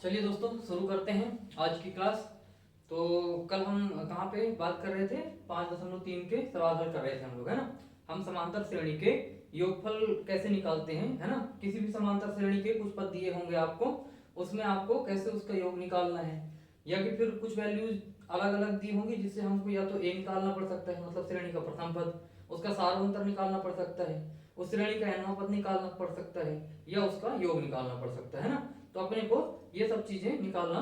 चलिए दोस्तों शुरू करते हैं आज की क्लास। तो कल हम कहाँ पे बात कर रहे थे? 5.3 के सवाल हल कर रहे थे हम लोग, है ना। हम समांतर श्रेणी के योगफल कैसे निकालते हैं, है ना। किसी भी समांतर श्रेणी के कुछ पद दिए होंगे आपको, उसमें आपको कैसे उसका योग निकालना है, या कि फिर कुछ वैल्यूज अलग अलग दी होंगी जिससे हमको या तो ए निकालना पड़ सकता है, मतलब श्रेणी का प्रथम पद, उसका सारवंतर निकालना पड़ सकता है, उस श्रेणी का nवां पद निकालना पड़ सकता है, या उसका योग निकालना पड़ सकता है ना। तो अपने को ये सब चीजें निकालना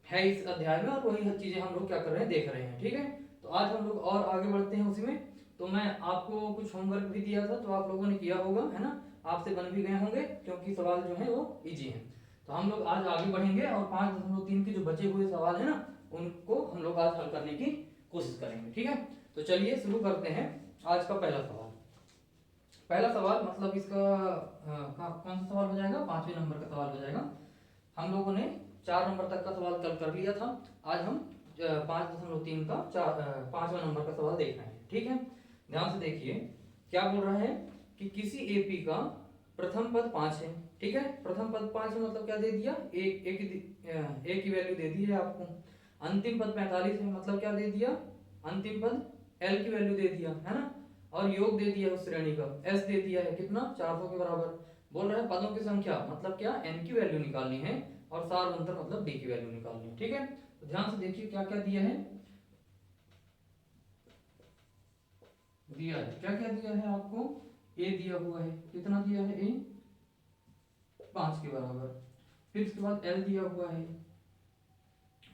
है इस अध्याय में, और वही हर चीजें हम लोग क्या कर रहे हैं, देख रहे हैं। ठीक है, तो आज हम लोग और आगे बढ़ते हैं उसी में। तो मैं आपको कुछ होमवर्क भी दिया था, तो आप लोगों ने किया होगा, है ना। आपसे बन भी गए होंगे क्योंकि सवाल जो है वो इजी है। तो हम लोग आज आगे बढ़ेंगे और 5.3 के जो बचे हुए सवाल है ना, उनको हम लोग आज हल करने की कोशिश करेंगे। ठीक है, तो चलिए शुरू करते हैं। आज का पहला सवाल, मतलब इसका कौन सा सवाल हो जाएगा? 5वें नंबर का सवाल हो जाएगा। हम लोगों ने 4 नंबर तक का सवाल कल कर लिया था। आज हम 5.3 का 5वां नंबर का सवाल देख रहे हैं। ठीक है, ध्यान से देखिए क्या बोल रहा है कि किसी एपी का प्रथम पद 5 है। ठीक है, प्रथम पद 5 है मतलब क्या दे दिया? एक की वैल्यू दे दी है आपको। अंतिम पद 45 है मतलब क्या दे दिया? अंतिम पद एल की वैल्यू दे दिया, है ना। और योग दे दिया उस श्रेणी का, एस दे दिया है कितना? 400 के बराबर। बोल रहा है पदों की संख्या मतलब क्या? एन की वैल्यू निकालनी है, और सारवंतर मतलब डी की वैल्यू निकालनी है। ठीक है, तो ध्यान से देखिए क्या क्या दिया है। क्या क्या दिया है आपको? ए दिया हुआ है, कितना दिया है? ए 5 के बराबर। फिर उसके बाद एल दिया हुआ है।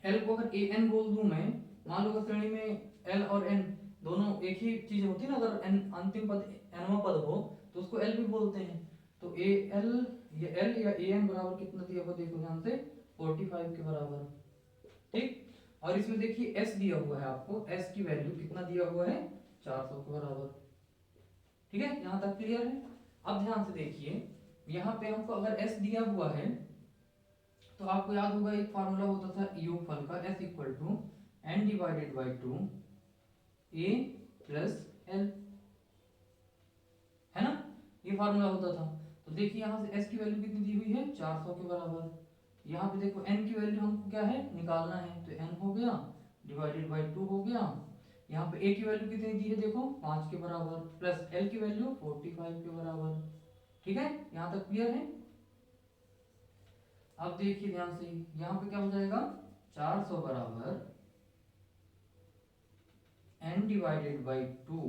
एल को अगर ए एन बोल दूं मैं, मान लो श्रेणी में एल और एन दोनों एक ही चीज होती है ना, अगर एन अंतिम पद एनवा पद हो तो उसको एल भी बोलते हैं। तो ए एल या एल या ए एन बराबर कितना दिया हुआ देखो ध्यान से, 45 के बराबर। ठीक, और इसमें देखिए एस दिया हुआ है आपको, एस की वैल्यू कितना दिया हुआ है? 400 के बराबर। ठीक है, यहां तक क्लियर है। अब ध्यान से देखिए, यहाँ पे हमको अगर एस दिया हुआ है तो आपको याद होगा एक फार्मूला होता था योगफल का, S equal to n divided by 2 a plus l, है ना। ये फार्मूला होता था। तो देखिए यहाँ से एस की वैल्यू कितनी दी हुई है? 400 के बराबर। यहाँ पे देखो एन की वैल्यू हमको क्या है, निकालना है, तो एन हो गया डिवाइडेड बाई 2 हो गया। यहाँ पे ए की वैल्यू कितनी दी है देखो, 5 के बराबर, प्लस एल की वैल्यू 45 के बराबर। ठीक है, यहाँ तक क्लियर है। अब देखिए ध्यान से, यहाँ पे क्या हो जाएगा? 400 बराबर एन डिवाइडेड बाई 2,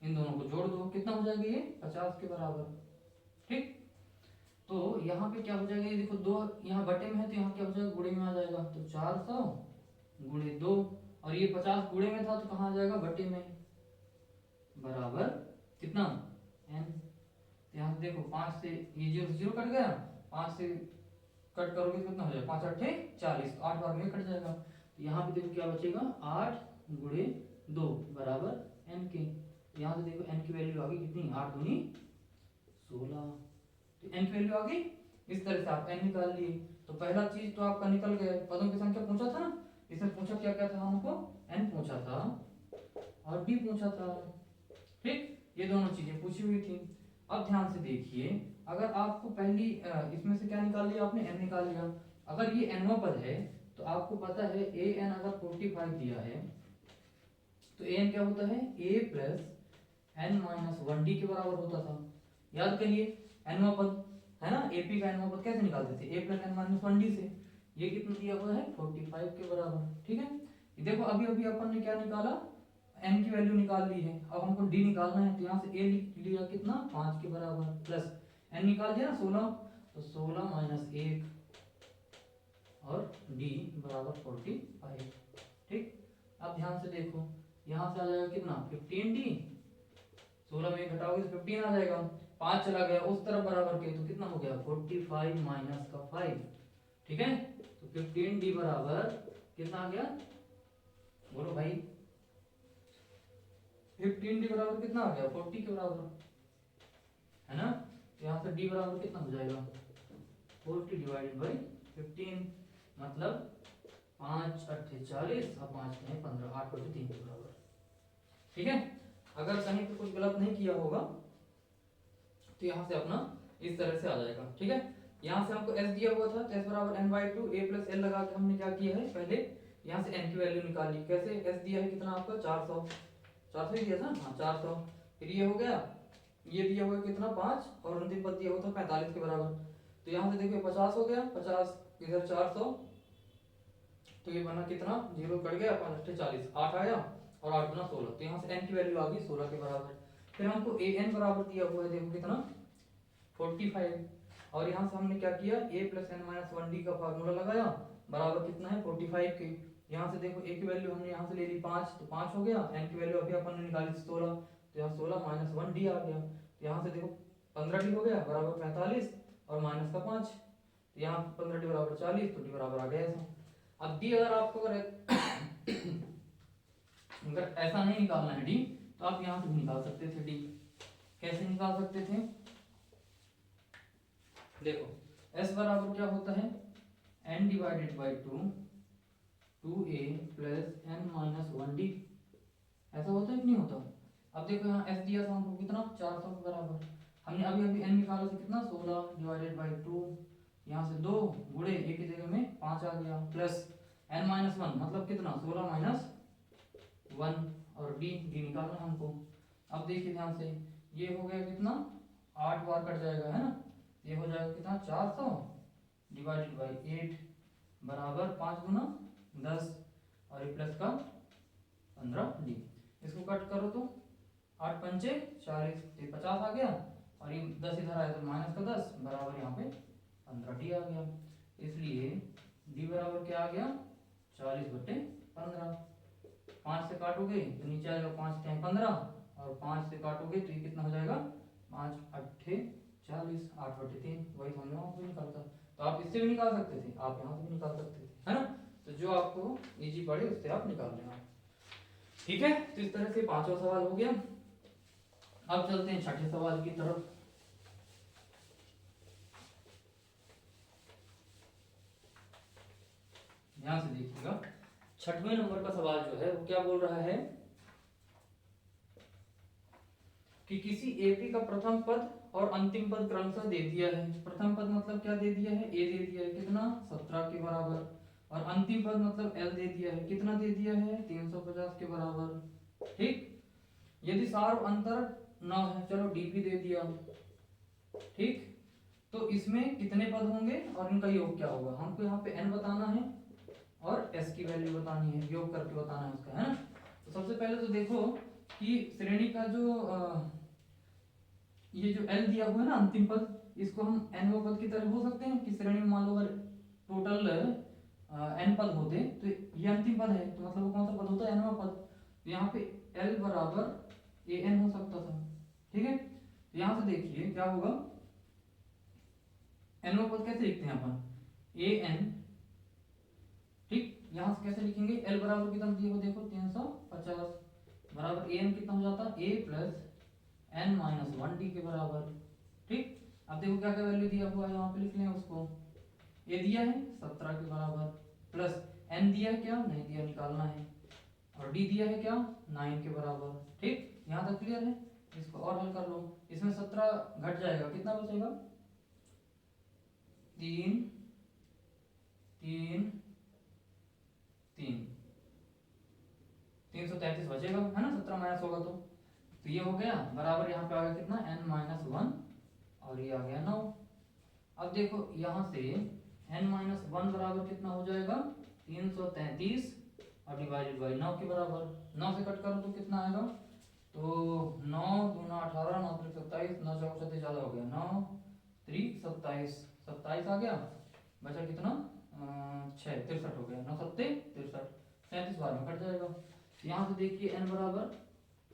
इन दोनों को जोड़ दो, कितना हो जाएगा ये? 50 के बराबर। ठीक, तो यहाँ पे क्या हो जाएगा? ये देखो दो यहाँ बटे में है तो यहाँ क्या हो जाएगा? गुणे में आ जाएगा। तो 400 गुणे 2, और ये 50 गुणे में था तो कहाँ आ जाएगा? बटे में, बराबर कितना? एन। तो यहाँ से देखो 5 से ये 0 से 0 कट गया, 5 से कट करोगे तो कितना हो जाएगा? 5 अट्ठे 40, तो 8 बार में कट जाएगा। तो यहाँ पे देखो क्या बचेगा? 8 गुणे 2 बराबर एन के। यहाँ से देखो एन की वैल्यू आ गई कितनी? 8 दूनी 16। तो एन की वैल्यू आ गई। इस तरह से आप एन निकाल लिए। तो पहला चीज तो आपका निकल गया, पदों की संख्या पूछा था ना, इसमें पूछा क्या क्या था हमको? एन पूछा था और डी पूछा था। ठीक, ये दोनों चीजें पूछी हुई थी। अब ध्यान से देखिए, अगर आपको पहली इसमें से क्या निकाल लिया आपने? एन निकाल लिया। अगर ये एनवा पद है तो आपको पता है ए एन अगर 45 दिया है तो ए एन क्या होता है? ए प्लस एन माइनस 1 डी के बराबर होता था। याद करिए, एनवा पद है ना, एपी का एनवा पद कैसे निकालते थे? ए प्लस एन माइनस 1 डी से। ये कितना दिया हुआ है? 45 के बराबर। ठीक है, देखो अभी अभी अपन ने क्या निकाला? एन की वैल्यू निकाल ली है। अब हमको डी निकालना है, तो यहाँ से ए लिख लिया कितना? 5 के बराबर, प्लस एन निकाल दिया ना 16, तो 16 माइनस 1, और डी बराबर 45। ठीक, अब ध्यान से देखो, यहाँ से आ जाएगा कितना? 15 डी, 16 में घटाओगे तो 15 आ जाएगा, 5 चला गया उस तरफ बराबर के, तो कितना हो गया? 45 माइनस का 5। ठीक है, तो 15 डी बराबर कितना आ गया? बोलो भाई, 15 डी बराबर कितना आ गया? 40 के बराबर, है ना। तो यहाँ से डी बराबर कितना हो जाएगा? 40 डिवाइडेड बाई 15, मतलब 5 अट्ठे 40 और 5 कहें 15, 8 बटे 3 के बराबर। ठीक है, अगर कहीं पे कुछ गलत नहीं किया होगा तो यहाँ से अपना इस तरह से आ जाएगा। ठीक है, यहाँ से हमको s दिया हुआ था, तो s बराबर n/2 a प्लस l लगा के हमने क्या किया है, पहले यहाँ से n की वैल्यू निकाली। कैसे? s दिया है कितना आपका 400, 400 ही दिया था, हाँ 400। फिर ये हो गया, ये दिया हुआ कितना 5, और अंतिम पद दिया हुआ था 45 के बराबर। तो यहाँ से देखिए 50 हो गया, 50 इधर 400, तो ये बना कितना, 0 कट गया, 5 8 40, 8 आया, और 8 गुना 16, तो यहाँ से n की वैल्यू आ गई 16 के बराबर। फिर हमको a n बराबर दिया हुआ है, देखो कितना 45, और यहाँ से हमने क्या किया, a plus N minus 1d का फार्मूला लगाया, बराबर कितना है 45 के। यहाँ से देखो a की वैल्यू हमने यहाँ से ले ली 5, तो 5 हो गया, n की वैल्यू अभी अपन ने निकाली 16, तो यहाँ 16 माइनस 1d आ गया, तो यहाँ से देखो 15d हो गया बराबर 45, और माइनस का 5, तो यहाँ 15d बराबर 40, तो d बराबर आ गया ऐसा। अब d अगर आपको अगर ऐसा नहीं निकालना है d, तो आप यहाँ से भी निकाल सकते थे d। कैसे निकाल सकते थे, देखो s बराबर क्या होता है, n divided by 2 2a plus n minus 1d, ऐसा होता है कि नहीं होता। अब देखो यहाँ s दिया था हमको कितना 400 के बराबर, हमने अभी अभी n निकाला था कितना 16 डिवाइडेड बाई 2, यहाँ से 2 गुणे a की जगह में 5 आ गया, प्लस n माइनस 1 मतलब कितना 16 माइनस 1, और d निकालना है हमको। अब देखिए ध्यान से, ये हो गया कितना 8 बार कट जाएगा है ना, ये हो जाएगा कितना 400 डिवाइडेड बाई 8 बराबर 5 गुना 10, और ये प्लस का 15d। इसको कट करो तो 8 पंचे 40, ये 50 आ गया, और ये 10 इधर आया तो माइनस का 10 बराबर यहाँ पे 15d आ गया। इसलिए d बराबर क्या आ गया 40/15। 5 से काटोगे तो नीचे आएगा 5 टाइम 15, और 5 से काटोगे तो ये कितना हो जाएगा 5 8 40, 8/3, वही तो हमने वहाँ पे निकालता। तो आप इससे भी निकाल सकते थे, आप यहाँ से भी निकाल सकते थे, है ना। तो जो आपको इजी पड़े उससे आप निकाल लेना, ठीक है। तो इस तरह से पांचवा सवाल हो गया। अब चलते हैं छठे सवाल की तरफ। ध्यान से देखिएगा, छठवें नंबर का सवाल जो है वो क्या बोल रहा है कि किसी एपी का प्रथम पद और अंतिम पद क्रमशः दे दिया है। प्रथम पद मतलब क्या दे दिया है, ए दे दिया है कितना 17 के बराबर, और अंतिम पद मतलब एल दे दिया है कितना दे दिया है 350 के बराबर, ठीक। यदि सार अंतर न है, चलो डीपी दे दिया, ठीक। तो इसमें कितने पद होंगे और इनका योग क्या होगा, हमको यहाँ पे n बताना है और s की वैल्यू बतानी है, योग करके बताना है उसका, है ना। तो सबसे पहले तो देखो कि श्रेणी का जो ये जो l दिया हुआ है ना अंतिम पद, इसको हम nवें पद की तरह हो सकते हैं कि श्रेणी में मान लो अगर टोटल n पद होते तो ये अंतिम पद है, तो मतलब वो कौन सा पद होता है nवां पद, तो यहाँ पे l बराबर an हो सकता था, ठीक है। तो यहाँ से देखिए क्या होगा, nवां पद कैसे लिखते हैं अपन an, ठीक। यहाँ से कैसे लिखेंगे, l बराबर कितना दिया हुआ देखो 350 बराबर an कितना हो जाता a plus n minus 1d के बराबर, ठीक। अब देखो क्या क्या वैल्यू दिया हुआ है यहाँ पे लिख लें उसको, a दिया है 17 के बराबर, प्लस n दिया है क्या नहीं दिया निकालना है, और d दिया है क्या 9 के बराबर, ठीक। यहाँ तक क्लियर है। इसको और हल कर लो, इसमें 17 घट जाएगा कितना बचेगा 3 3 3 333 बचेगा, है ना, 17 माइनस होगा तो ये हो गया बराबर, यहाँ पे आ गया कितना n माइनस 1, और ये आ गया 9। अब देखो यहाँ से n माइनस 1 बराबर कितना हो जाएगा 333, और डिवाइडेड बाई 9 के बराबर, 9 से कट करो तो कितना आएगा, तो 9 दूना 18, 9 त्रिक 27, 9 चौक 36 ज़्यादा हो गया, 9 त्रिक 27, 27 आ गया, बचा कितना 6 63 हो गया, 9 सत्ते 63, 37 बार में कट जाएगा। यहाँ से देखिए n बराबर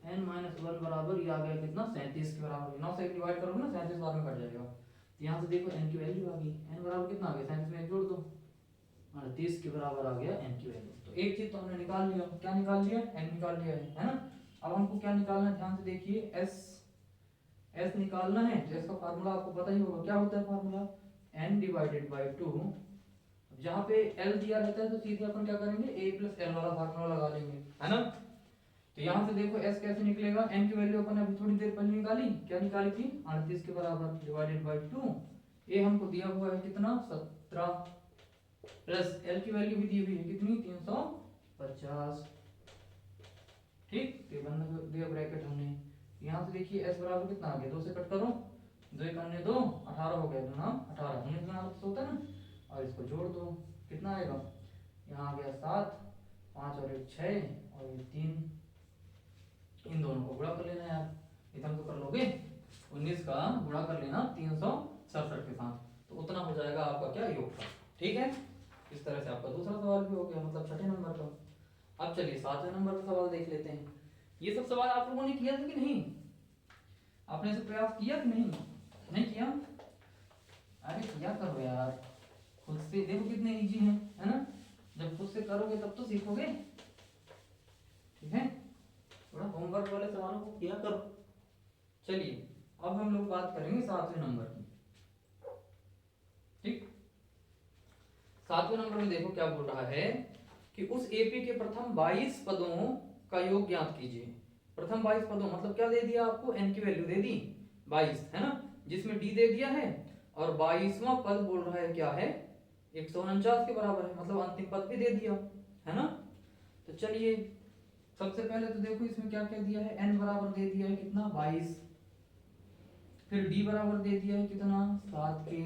n माइनस 1 बराबर ये आ गया कितना 37 के बराबर, 9 से डिवाइड करोगे ना 37 बार में कट जाएगा। तो यहाँ से देखो n की वैल्यू आ गई, n बराबर कितना आ गया 37 में 1 जोड़ दो 38 के बराबर आ गया n की वैल्यू। तो एक चीज तो हमने निकाल लिया, क्या निकाल लिया n निकाल लिया है ना। अब हमको क्या निकालना है, ध्यान से देखिए s निकालना है, तो इसका फार्मूला आपको पता ही होगा, क्या होता है फार्मूला n डिवाइडेड बाई 2। जहाँ पे l दिया रहता है तो सीधे अपन क्या करेंगे a प्लस एल वाला फार्मूला लगा लेंगे, है ना। तो यहाँ से देखो s कैसे निकलेगा, n की वैल्यू अपन अभी थोड़ी देर पहले निकाली, क्या निकाली थी 38 के बराबर डिवाइडेड बाई 2, ए हमको दिया हुआ है कितना 17 प्लस एल की वैल्यू भी दी हुई है कितनी 350। ठीक, तो ये बंद कर दिया ब्रैकेट हमने। यहाँ से देखिए एस बराबर कितना आ गया, 2 से कट करो, 2 एक अन्य 2 18 हो गया, तो नाम 18 19 बना होता है ना, और इसको जोड़ दो कितना आएगा, यहाँ आ गया 7 5 और 1 6 और ये 3, इन दोनों को गुणा कर लेना यार, इतना तो कर लोगे, 19 का गुणा कर लेना 367 के साथ, तो उतना हो जाएगा आपका क्या योगफल। ठीक है, इस तरह से आपका दूसरा सवाल भी हो गया, मतलब छठे नंबर का। अब चलिए 7वें नंबर का सवाल देख लेते हैं। ये सब सवाल आप लोगों ने किया था कि नहीं, आपने इसे प्रयास किया कि नहीं, नहीं किया, अरे किया करो यार, खुद से देखो कितने इजी है ना, जब खुद से करोगे तब तो सीखोगे। ठीक है, थोड़ा होमवर्क वाले सवालों को किया करो। चलिए अब हम लोग बात करेंगे 7वें नंबर की। ठीक, 7वें नंबर में देखो क्या बोल रहा है कि उस एपी के प्रथम 22 पदों का योग ज्ञात कीजिए। प्रथम 22 पदों मतलब क्या दे दिया आपको, एन की वैल्यू दे दी 22 है ना, जिसमें डी दे दिया है, और 22वां पद बोल रहा है क्या है 149 के बराबर है, मतलब अंतिम पद भी दे दिया है ना। तो चलिए सबसे पहले तो देखो इसमें क्या क्या दिया है, एन बराबर दे दिया है कितना 22, फिर डी बराबर दे दिया है कितना 7 के,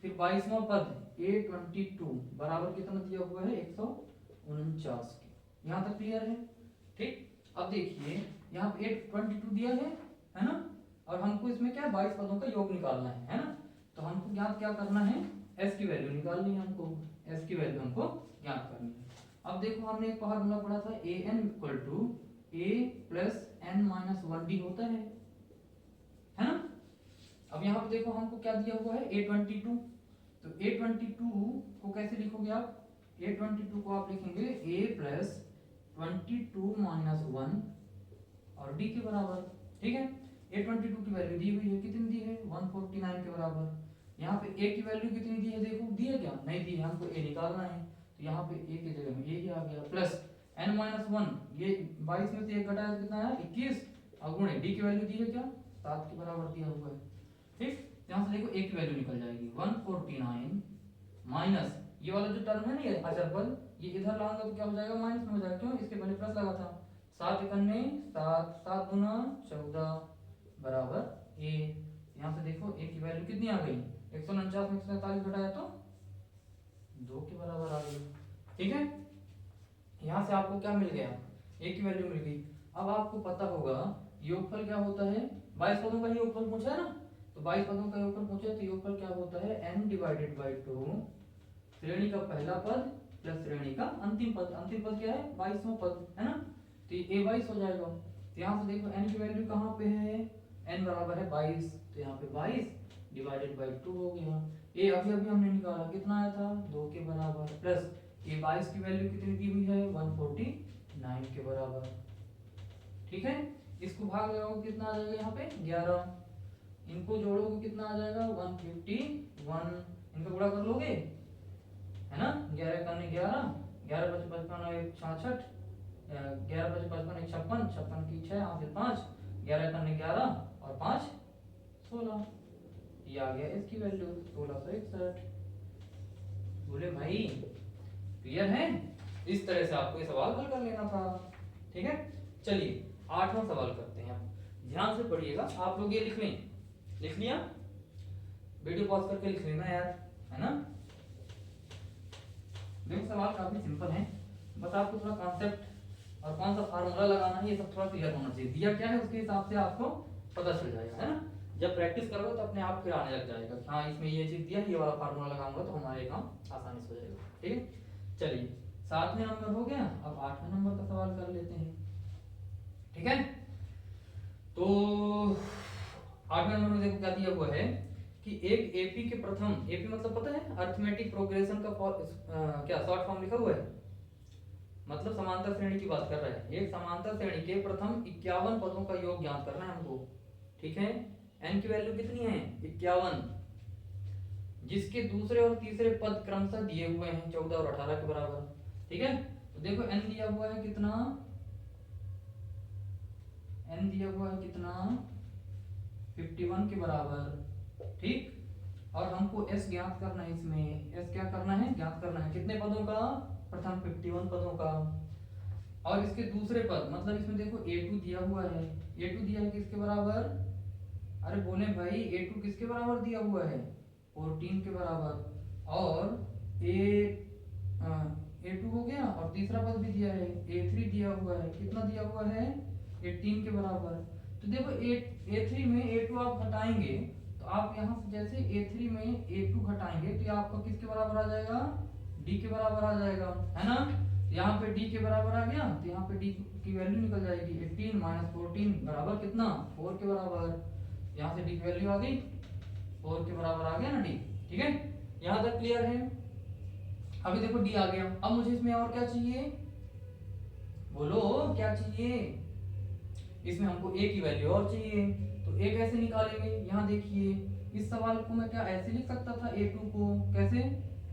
फिर 22वां पद A22 बराबर कितना दिया हुआ है 149 के। यहाँ तक क्लियर है। ठीक, अब देखिए यहाँ पे 822 दिया है ना, और हमको इसमें क्या 22 पदों का योग निकालना है ना, तो हमको ज्ञात क्या करना है, एस की वैल्यू निकालनी है, हमको एस की वैल्यू हमको ज्ञात करनी है। अब देखो हमने एक फार्मूला पढ़ा था A N equal to A plus N minus 1 D होता है ना। अब यहाँ पे देखो हमको क्या दिया हुआ है A22, तो A22 को कैसे लिखोगे आप, A22 को आप लिखेंगे A प्लस 22 माइनस 1 और D के बराबर। ठीक है, A22 की वैल्यू दी हुई है, कितनी दी है 149 के बराबर। यहाँ पे A की वैल्यू कितनी दी है, देखो दी है क्या, नहीं दी है, हमको A निकालना है, तो यहाँ पे A की जगह में A ही आ गया, प्लस n माइनस 1, ये 22 में से 1 घटाया कितना है 21, और गुणे D की वैल्यू दी है क्या 7 के बराबर दिया हुआ है। ठीक, यहाँ से देखो A की वैल्यू निकल जाएगी 149 माइनस ये वाला जो टर्म है ना ये अचर पद, ये इधर लाऊंगा तो क्या हो जाएगा माइनस में हो जाएगा, क्यों इसके पहले प्लस लगा था, 7 इकन्ने 7 7 गुना 14 बराबर A। यहाँ से देखो A की वैल्यू कितनी आ गई 149 में 147 घटाया तो 2 के बराबर आ गई। ठीक है, यहाँ से आपको क्या मिल गया A की वैल्यू मिल गई। अब आपको पता होगा योगफल क्या होता है, 22 पदों का योगफल पूछा है ना, तो 22 पदों का योगफल पूछा तो योगफल क्या होता है n डिवाइडेड बाय 2, श्रेणी का पहला पद प्लस श्रेणी का अंतिम पद, अंतिम पद क्या है 22वां पद है ना, तो ये A22 हो जाएगा। तो यहाँ से देखो n की वैल्यू कहाँ पे है, n बराबर है 22, तो यहाँ पे 22 डिवाइडेड बाय 2 हो गया। ये अभी अभी हमने निकाला कितना आया था 2 के बराबर, प्लस ये 22 की वैल्यू कितनी दी हुई है 149 के बराबर। ठीक है, इसको भाग लगाओगे कितना आ जाएगा यहाँ पे 11, इनको जोड़ोगे कितना आ जाएगा 151, इनका गुणा कर लोगे है ना, 11 का 11, 11 5 55 1 66, 11 5 55 1 56, 56 की 6 यहाँ से 5, 11 का 11 और 5 16, ये आ गया इसकी वैल्यू 1661। बोले भाई क्लियर है, इस तरह से आपको ये सवाल हल कर लेना था। ठीक है, चलिए 8वां सवाल करते हैं, ध्यान से पढ़िएगा, आप लोग ये लिख लें, लिख लिया, वीडियो पॉज करके लिख लेना यार, है ना। देखो सवाल काफी सिंपल है, बस आपको थोड़ा कॉन्सेप्ट और कौन सा फार्मूला लगाना है ये सब थोड़ा क्लियर होना चाहिए, दिया क्या है उसके हिसाब से आपको पता चल जाएगा है ना। जब प्रैक्टिस करोगे तो अपने आप फिर आने लग जाएगा, हाँ इसमें ये चीज दिया ये वाला फार्मूला लगाऊंगा तो हमारे काम आसानी से हो जाएगा। ठीक है, चलिए 7वें नंबर हो गया, अब 8वें नंबर का सवाल कर लेते हैं। ठीक है, तो 8वें नंबर में देखो क्या दिया हुआ है कि एक एपी के प्रथम, एपी मतलब पता है अरिथमेटिक प्रोग्रेशन का क्या शॉर्ट फॉर्म लिखा हुआ है, मतलब समांतर श्रेणी की बात कर रहा है, एक समांतर श्रेणी के प्रथम 51 पदों का योग ज्ञात करना है हमको। ठीक है, n की वैल्यू कितनी है 51, जिसके दूसरे और तीसरे पद क्रमशः दिए हुए हैं 14 और 18 के बराबर। ठीक है, तो देखो n दिया हुआ है कितना, n दिया हुआ है कितना 51 के बराबर। ठीक, और हमको s ज्ञात करना है, इसमें s क्या करना है, ज्ञात करना है कितने पदों का, प्रथम 51 पदों का। और इसके दूसरे पद मतलब इसमें देखो a2 दिया हुआ है, a2 दिया है किसके बराबर, अरे बोले भाई a2 किसके बराबर दिया हुआ है, 14 के बराबर। और a2 हो गया, और तीसरा पद भी दिया है a3 दिया हुआ है, कितना दिया हुआ है, 18 के बराबर। तो देखो a3 में a2 आप घटाएंगे तो आप यहाँ से जैसे a3 में a2 घटाएंगे तो ये आपका किसके बराबर आ जाएगा, d के बराबर आ जाएगा, है ना। यहाँ पे d के बराबर आ गया तो यहाँ पे d की वैल्यू निकल जाएगी, 18 माइनस 14 बराबर कितना, 4 के बराबर। यहाँ से d की वैल्यू आ गई 4 के बराबर आ गया ना d, ठीक है। यहाँ तक क्लियर है। अभी देखो d आ गया, अब मुझे इसमें और क्या चाहिए, बोलो क्या चाहिए, इसमें हमको a की वैल्यू और चाहिए। तो a कैसे निकालेंगे, यहाँ देखिए इस सवाल को मैं क्या ऐसे लिख सकता था, a2 को कैसे,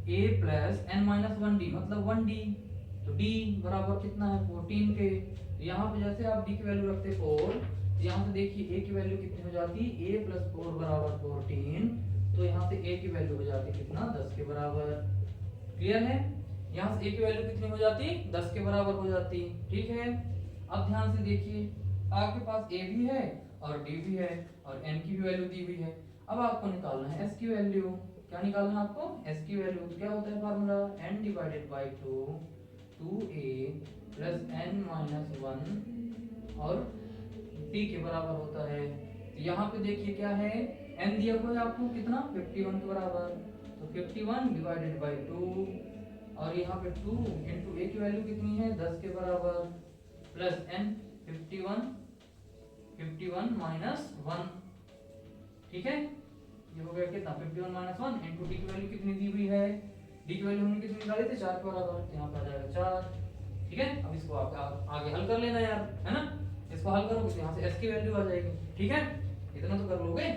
a plus n minus 1d मतलब 1d। तो d बराबर कितना है, 14 के। तो यहाँ पे जैसे आप d की वैल्यू रखते 4, तो यहाँ से देखिए a की वैल्यू कितनी हो जाती, a प्लस 4 बराबर 14। तो यहाँ से a की वैल्यू हो जाती कितना, 10 के बराबर। क्लियर है, यहाँ से a की वैल्यू कितनी हो जाती, 10 के बराबर हो जाती, ठीक है। अब ध्यान से देखिए आपके पास a भी है और d भी है और n की भी वैल्यू दी हुई है। अब आपको निकालना है s की वैल्यू, क्या निकालना है आपको, s की वैल्यू। तो क्या होता है formula, n divided by 2 2a plus n minus 1 और d के बराबर होता है। तो यहाँ पे देखिए क्या है, n दिया हुआ है आपको कितना, 51 के बराबर। तो 51 डिवाइडेड बाई 2 और यहाँ पे 2 इंटू a की वैल्यू कितनी है, 10 के बराबर प्लस n 51 माइनस 1, ठीक है। ये हो गया कितना, 51 माइनस 1 इंटू डी की वैल्यू कितनी दी हुई है, डी की वैल्यू हमने कितनी निकाली थी, 4 के बराबर। तो यहाँ पे आ जाएगा 4, ठीक है। अब इसको आप आगे हल कर लेना यार, है ना। इसको हल करोगे तो यहाँ से s की वैल्यू आ जाएगी, ठीक है। इतना तो कर लोगे।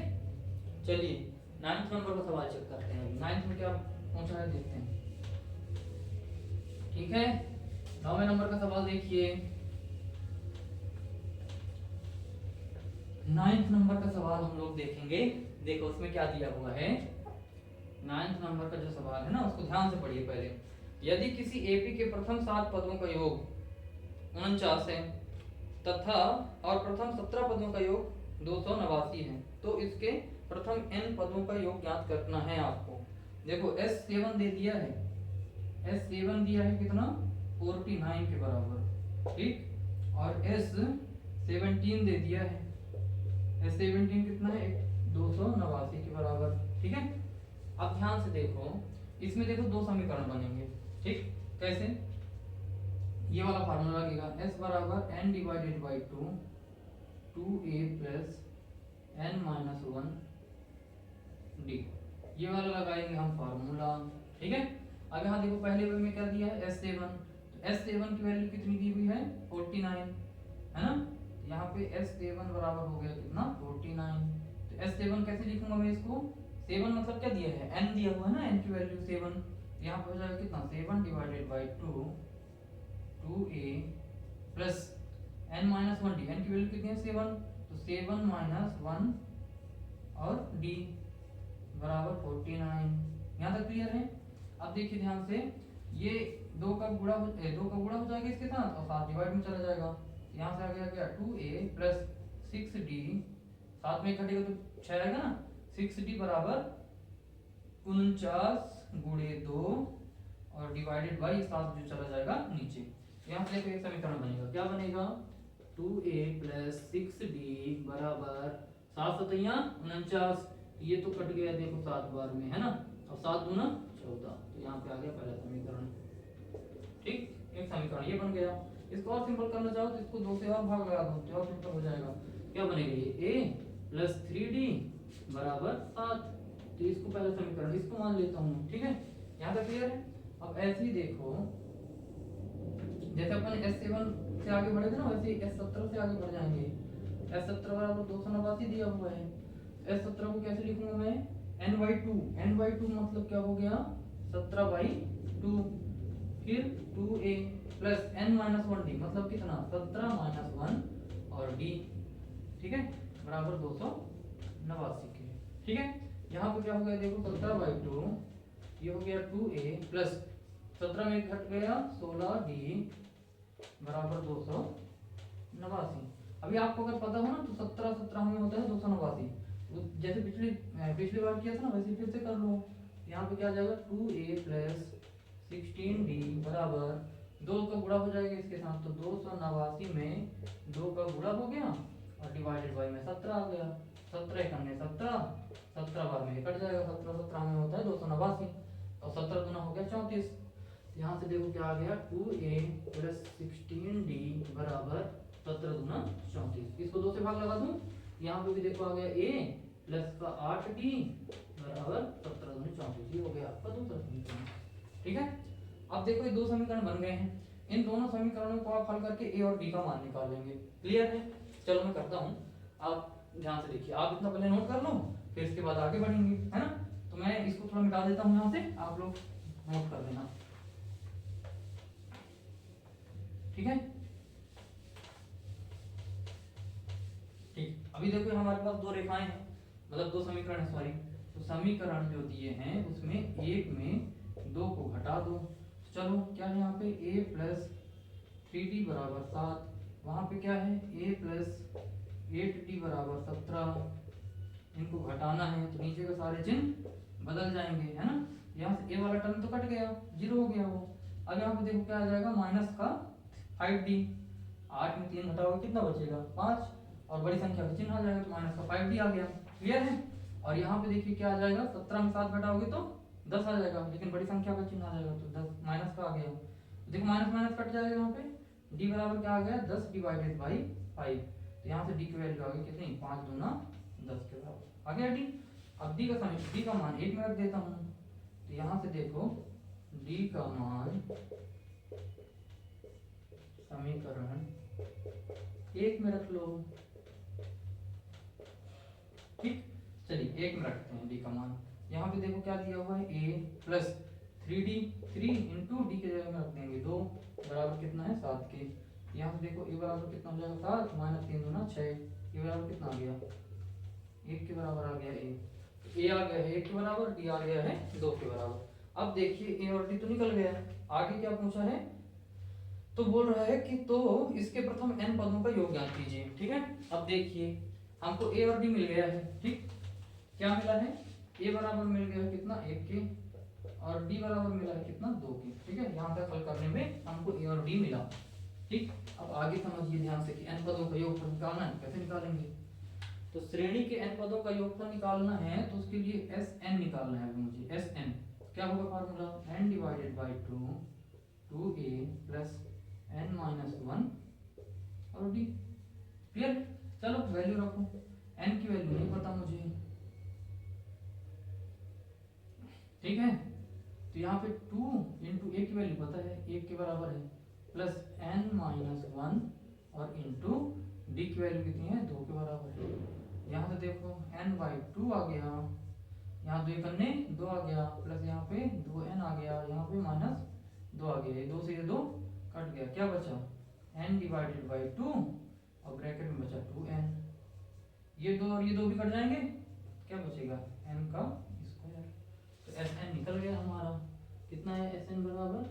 चलिए 9th नंबर का सवाल चेक करते हैं, 9th में क्या पूछा है देखते हैं, ठीक है। 9वें नंबर का सवाल देखिए, 9th नंबर का सवाल हम लोग देखेंगे। देखो उसमें क्या दिया हुआ है, 9th नंबर का जो सवाल है ना उसको ध्यान से पढ़िए पहले। यदि किसी एपी के प्रथम 7 पदों का योग 49 है तथा और प्रथम 17 पदों का योग 289 है तो इसके प्रथम n पदों का योग ज्ञात करना है आपको। देखो S7 दे दिया है, S7 दिया है कितना, 49 के बराबर, ठीक। और S17 दे दिया है, S17 कितना है, 289 के बराबर, ठीक है। अब ध्यान से देखो, इसमें देखो दो समीकरण बनेंगे, ठीक। कैसे, ये वाला फार्मूला लगेगा, S बराबर n divided by 2 2a plus n minus 1 d, ये वाला लगाएंगे हम फार्मूला, ठीक है। अब यहाँ देखो पहले वे में क्या दिया है, S7, तो S7 की वैल्यू कितनी दी हुई है, 49, है ना। यहाँ पे S7 बराबर हो गया कितना, 49। तो S7 कैसे लिखूंगा मैं इसको, 7 मतलब क्या दिया है, n दिया हुआ है ना, n की वैल्यू 7। यहाँ पे हो जाएगा कितना, 7 divided by 2 2a plus n minus 1d, n की वैल्यू कितनी है, 7। तो 7 माइनस 1 और d बराबर 49। यहाँ तक क्लियर है। अब देखिए ध्यान से, ये 2 का गुणा हो जाएगा इसके साथ और 7 डिवाइड में चला जाएगा। यहाँ से आ गया क्या, 2a प्लस 6d, साथ में घटेगा तो 6 आएगा ना, 6d बराबर 49 गुणे 2 और डिवाइडेड बाई 7 जो चला जाएगा नीचे। यहाँ से देखो एक समीकरण बनेगा, क्या बनेगा, 2a प्लस 6d बराबर 7 सतैया 49, ये तो कट गया देखो 7 बार में, है ना। और 7 दूना 14, तो यहाँ पे आ गया पहला समीकरण, ठीक। एक समीकरण ये बन गया। इसको और सिंपल करना चाहो तो इसको 2 से और भाग लगा दो तो और सिंपल हो जाएगा। क्या बनेगा, ये a प्लस 3d बराबर 7, तो इसको पहला समीकरण इसको मान लेता हूँ, ठीक है। यहाँ तक क्लियर है। अब ऐसे ही देखो, जैसे अपन S7 से आगे बढ़े थे ना, वैसे S17 से आगे बढ़ जाएंगे। S17 बराबर 289 दिया हुआ है, S17 को कैसे लिखूंगा मैं, n/2, n/2 मतलब क्या हो गया, 17/2, फिर 2a plus n minus 1d मतलब कितना, 17 माइनस 1 और d, ठीक है, बराबर 289 के, ठीक है। यहाँ पे क्या हो गया देखो 17/2, ये हो गया 2a प्लस 17 में घट गया 16d बराबर 289। अभी आपको अगर पता हो ना तो 17 17 में होता है 289। जैसे पिछली बार किया था ना वैसे फिर से कर लो। यहाँ पे क्या आ जाएगा 2a प्लस 16d बराबर 2 का गुणा हो जाएगा इसके साथ, तो 289 में 2 का गुणा हो गया और डिवाइडेड बाई में 17 आ गया। 17 एक हमने 17 बार में कट जाएगा, 17 17 में होता है 289 और 17 गुना हो गया 34। यहाँ से देखो क्या आ गया 2a प्लस 16d बराबर 17 गुना 34। इसको 2 से भाग लगा दूं, यहाँ पे भी देखो आ गया a प्लस का 8d बराबर 17 गुना 34। ये हो गया आपका दूसरा समीकरण। ठीक है, अब देखो ये 2 समीकरण बन गए हैं। इन दोनों समीकरणों को आप हल करके a और b का मान निकाल लेंगे। क्लियर है? चलो मैं करता हूँ, आप ध्यान से देखिए। आप इतना पहले नोट कर लो, फिर इसके बाद आगे बढ़ेंगे, है ना। तो मैं इसको थोड़ा मिटा देता हूँ यहाँ से, आप लोग नोट कर देना। ठीक है, ठीक। अभी देखो हमारे पास 2 रेखाएं हैं, मतलब 2 समीकरण है, सॉरी। तो समीकरण जो दिए हैं उसमें एक में 2 को घटा दो। चलो क्या है यहाँ पे a प्लस 3d बराबर 7, वहां पे क्या है a प्लस 8d बराबर 17। इनको घटाना है तो नीचे के सारे चिन्ह बदल जाएंगे, है ना। यहाँ से a वाला टर्म तो कट गया, 0 हो गया वो। अब यहाँ पे देखो क्या आ जाएगा माइनस का 5d, 8 में 3 घटाओगे कितना बचेगा 5, और बड़ी संख्या का चिन्ह आ जाएगा तो माइनस का 5d आ गया। क्लियर है? और यहाँ पे देखिए क्या आ जाएगा 17 में 7 घटाओगे तो 10 आ जाएगा, लेकिन बड़ी संख्या का चिन्ह आ जाएगा तो 10 माइनस का आ गया। देखो माइनस माइनस कट जाएगा, यहाँ पे d बराबर क्या आ गया 10 डिवाइडेड बाई 5। तो यहाँ से d की वैल्यू आ गई कितनी 5 दूना 10 के बराबर आ गया d। अब d का मान 1 में रख देता हूँ, तो यहाँ से देखो d का मान समीकरण 1 में रख लो। ठीक, चलिए 1 में रखते हैं d का मान। यहाँ पे देखो क्या दिया हुआ है a plus 3d, 3 into D के जगह में रख देंगे 2 बराबर कितना है 7 के। यहाँ पे देखो a बराबर कितना हो जाएगा 7 माइनस 3 दूना 6, ये बराबर कितना आ गया 1 के बराबर आ गया a आ गया है 1 के बराबर, d आ गया है 2 के बराबर। अब देखिए a और d तो निकल गया, आगे क्या पूछा है, तो बोल रहा है कि तो इसके प्रथम n पदों का योग ज्ञात कीजिए। ठीक है, अब देखिए हमको a और d मिल गया है। ठीक, क्या मिला है a बराबर मिल गया है कितना 1 के, और d बराबर मिला है कितना 2 के। ठीक है, यहाँ तक हल करने में हमको a और d मिला। ठीक, अब आगे समझिए ध्यान से कि n पदों का योगफल निकालना है, कैसे निकालेंगे। तो श्रेणी के n पदों का योगफल निकालना है तो उसके लिए Sn निकालना है मुझे। Sn क्या होगा formula n divided by 2 2a plus n minus 1 और d। क्लियर? चलो वैल्यू रखो, n की वैल्यू नहीं पता मुझे। ठीक है, तो यहाँ पे 2 इंटू a की वैल्यू पता है 1 के बराबर है, प्लस n माइनस 1 और इंटू d की वैल्यू कितनी है 2 के बराबर है। यहाँ से देखो n बाई 2 आ गया, यहाँ 2 करने 2 आ गया, प्लस यहाँ पे 2n आ गया, यहाँ पे माइनस 2 आ गया, 2 से ये 2 कट गया, क्या बचा n डिवाइडेड बाई 2 और ब्रैकेट में बचा 2n। ये 2 और ये 2 भी कट जाएंगे, क्या बचेगा n का स्क्वायर। तो Sn निकल गया हमारा, कितना है Sn बराबर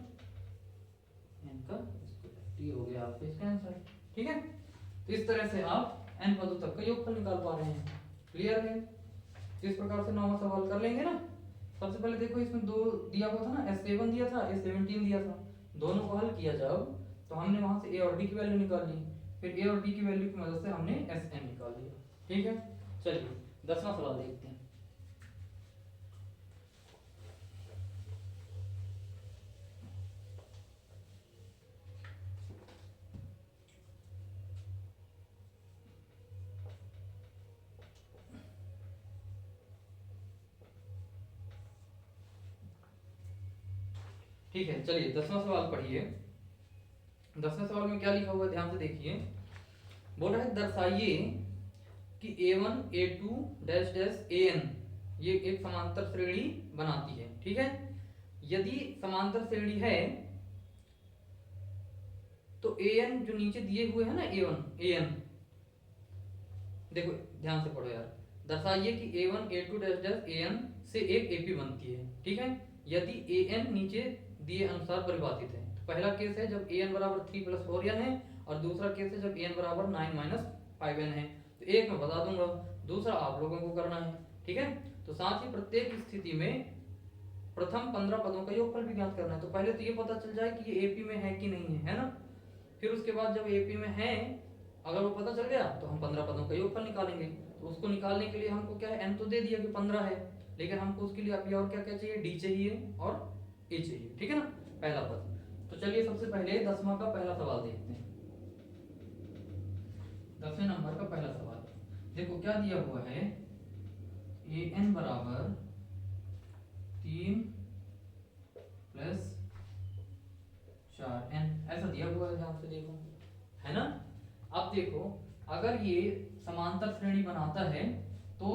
n का स्क्वायर। ये हो गया आपका इसका आंसर। ठीक है, तो इस तरह से आप n पदों तक का योगफल निकाल पा रहे हैं। क्लियर है? इस प्रकार से नॉर्मल सवाल कर लेंगे ना। सबसे पहले देखो इसमें 2 दिया हुआ था ना, S7 दिया था S17 दिया था, दोनों को हल किया जब तो हमने वहां से a और d की वैल्यू निकाल ली, फिर a और d की वैल्यू की मदद से हमने Sn निकाल लिया। ठीक है, चलिए 10वां सवाल देखते हैं। ठीक है, चलिए 10वां सवाल पढ़िए। 10वें सवाल में क्या लिखा हुआ है ध्यान से देखिए। बोल रहा है दर्शाइए कि a1 a2 dash dash an ये एक समांतर श्रेणी बनाती है। ठीक है, यदि समांतर श्रेणी है तो an जो नीचे दिए हुए है ना a1 an, देखो ध्यान से पढ़ो यार, दर्शाइए कि a1 a2 dash dash an से एक AP बनती है, ठीक है। यदि an नीचे दिए अनुसार परिभाषित है। तो पहला केस है जब an बराबर 3 + 4n है, और दूसरा केस है जब an बराबर 9 - 5n है। तो एक मैं बता दूंगा, दूसरा आप लोगों को करना है, ठीक है। तो साथ ही प्रत्येक स्थिति में प्रथम 15 पदों का योगफल भी ज्ञात करना है। तो पहले तो ये पता चल जाए कि ये एपी में है कि नहीं है ना। फिर उसके बाद जब एपी में है, अगर वो पता चल गया तो हम 15 पदों का योगफल निकालेंगे। तो उसको निकालने के लिए हमको क्या है, n तो दे दिया कि 15 है, लेकिन हमको उसके लिए अभी और क्या क्या चाहिए, d चाहिए और a चाहिए, ठीक है ना, पहला पद। तो चलिए सबसे पहले 10वां का पहला सवाल देखते हैं। 10वें नंबर का पहला सवाल देखो क्या दिया हुआ है, an बराबर 3 + 4n ऐसा दिया हुआ है, ध्यान से देखो, है ना। अब देखो अगर ये समांतर श्रेणी बनाता है तो